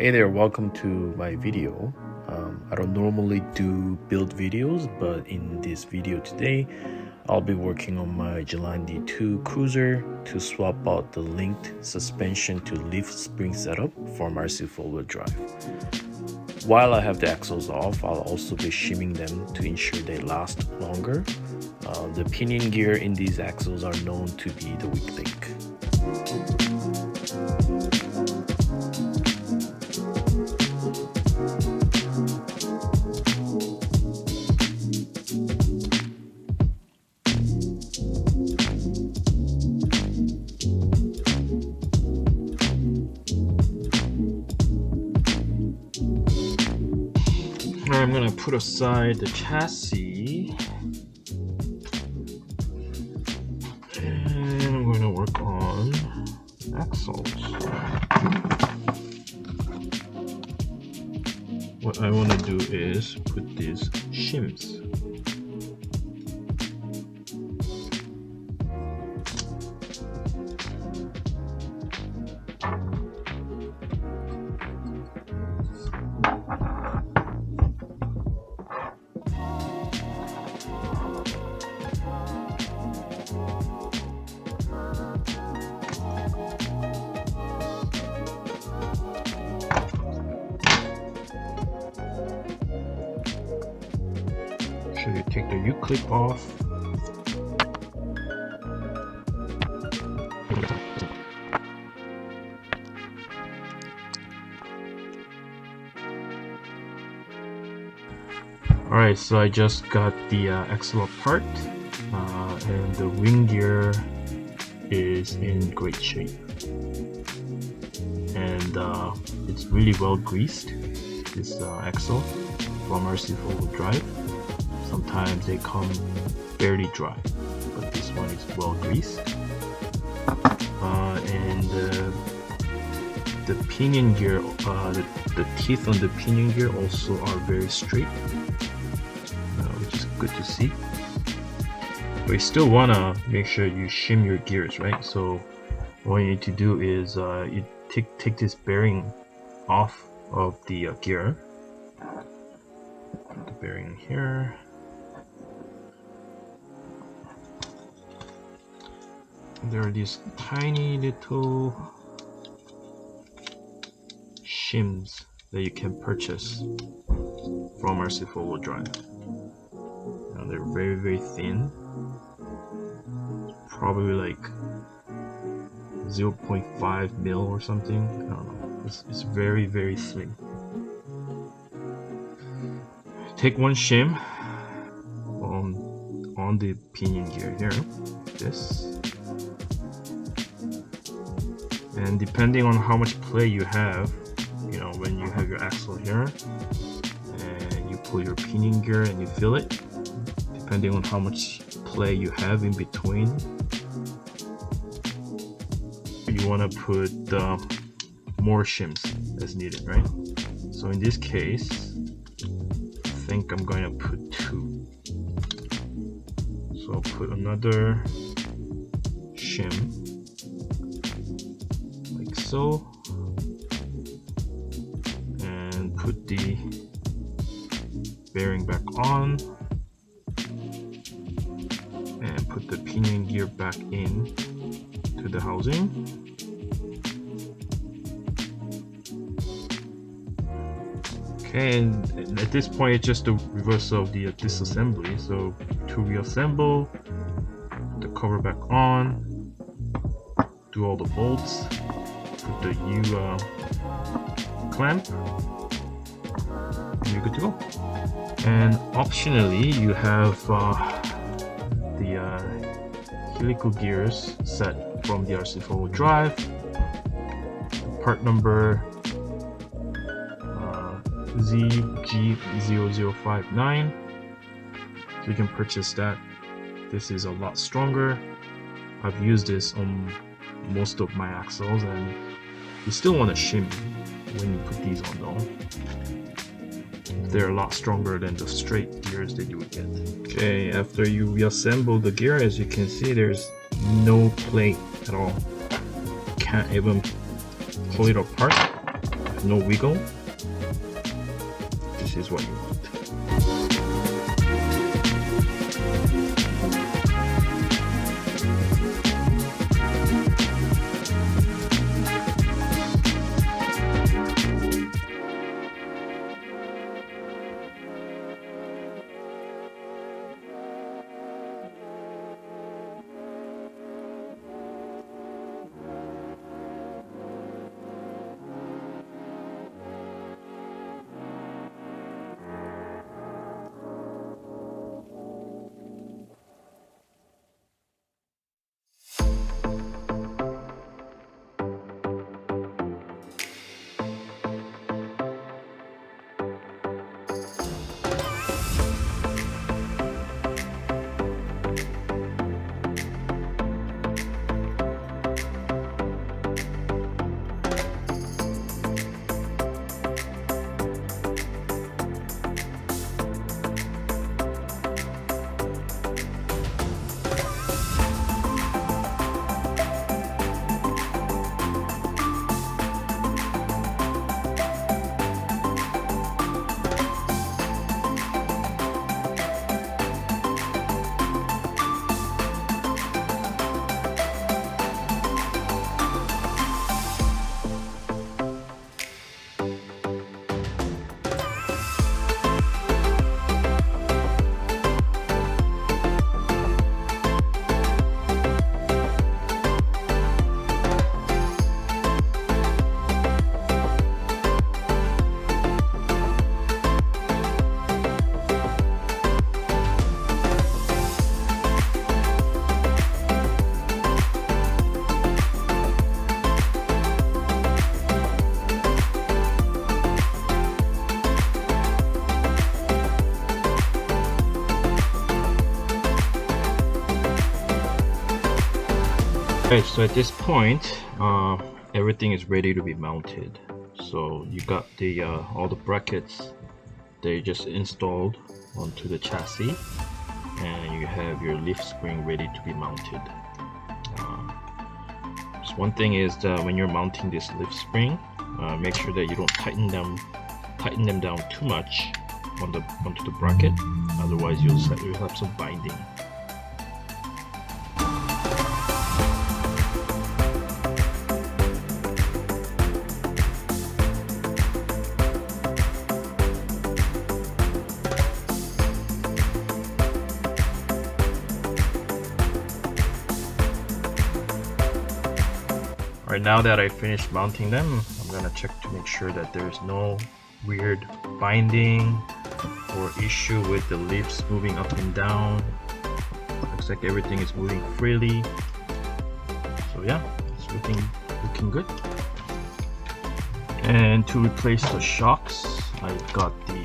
Hey there, welcome to my video. I don't normally do build videos, but in this video today I'll be working on my Gelande 2 cruiser to swap out the linked suspension to leaf spring setup from RC4WD drive. While I have the axles off, I'll also be shimming them to ensure they last longer. The pinion gear in these axles are known to be the weak link. I'm going to put aside the chassis and I'm going to work on axles. What I want to do is put these shims. So you take the U-clip off. Alright, so I just got the axle apart, and the wing gear is in great shape. And it's really well greased, this axle from RC4WD drive. Sometimes they come fairly dry, but this one is well greased. And the pinion gear, the teeth on the pinion gear also are very straight, which is good to see. But you still want to make sure you shim your gears, right? So what you need to do is you take this bearing off of the gear. Put the bearing here. There are these tiny little shims that you can purchase from RC4WD drive. Now they're very, very thin, probably like 0.5 mil or something. I don't know. It's very, very slim. Take one shim on the pinion gear here. This. And depending on how much play you have, you know, when you have your axle here and you pull your pinion gear and you feel it, depending on how much play you have in between, you want to put more shims as needed, right? So in this case, I think I'm going to put 2. So I'll put another shim. So, and put the bearing back on and put the pinion gear back in to the housing. Okay, and at this point it's just the reverse of the disassembly. So to reassemble, put the cover back on, do all the bolts, put the U clamp, and you're good to go. And optionally, you have the helical gears set from the RC4WD drive. Part number ZG0059. So you can purchase that. This is a lot stronger. I've used this on most of my axles, and you still want to shim when you put these on though. They're a lot stronger than the straight gears that you would get. Okay, after you reassemble the gear, as you can see, there's no play at all. Can't even pull it apart. no wiggle, this is what you want. Okay, so at this point, everything is ready to be mounted. So you got the all the brackets, they just installed onto the chassis, and you have your leaf spring ready to be mounted. So one thing is that when you're mounting this leaf spring, make sure that you don't tighten them down too much onto the bracket. Otherwise, you'll have some binding. Alright, now that I finished mounting them, I'm gonna check to make sure that there's no weird binding or issue with the leaves moving up and down. Looks like everything is moving freely. So yeah, it's looking good. And to replace the shocks, I got the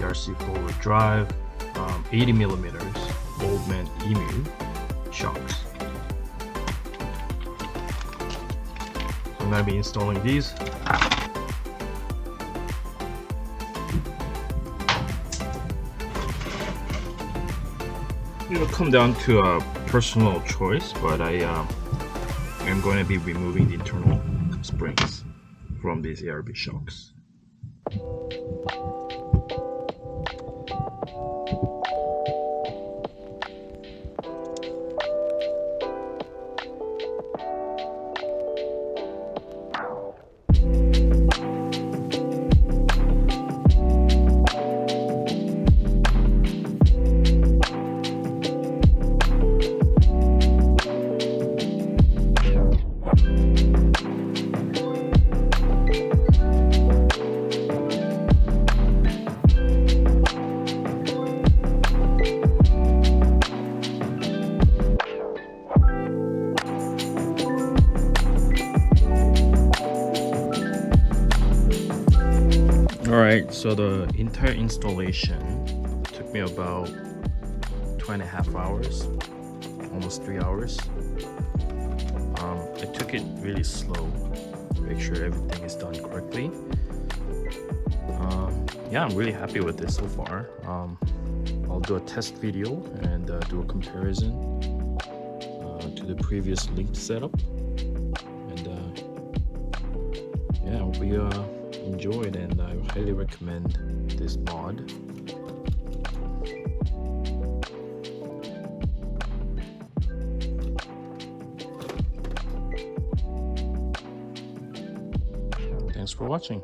RC4WD drive 80mm Oldman Emu shocks. I'm going to be installing these. It'll come down to a personal choice, but I am going to be removing the internal springs from these ARB shocks. Alright, so the entire installation took me about 2.5 hours, almost 3 hours. I took it really slow to make sure everything is done correctly. Yeah, I'm really happy with this so far. I'll do a test video and do a comparison to the previous linked setup. And hope you enjoyed, and I highly recommend this mod. Thanks for watching.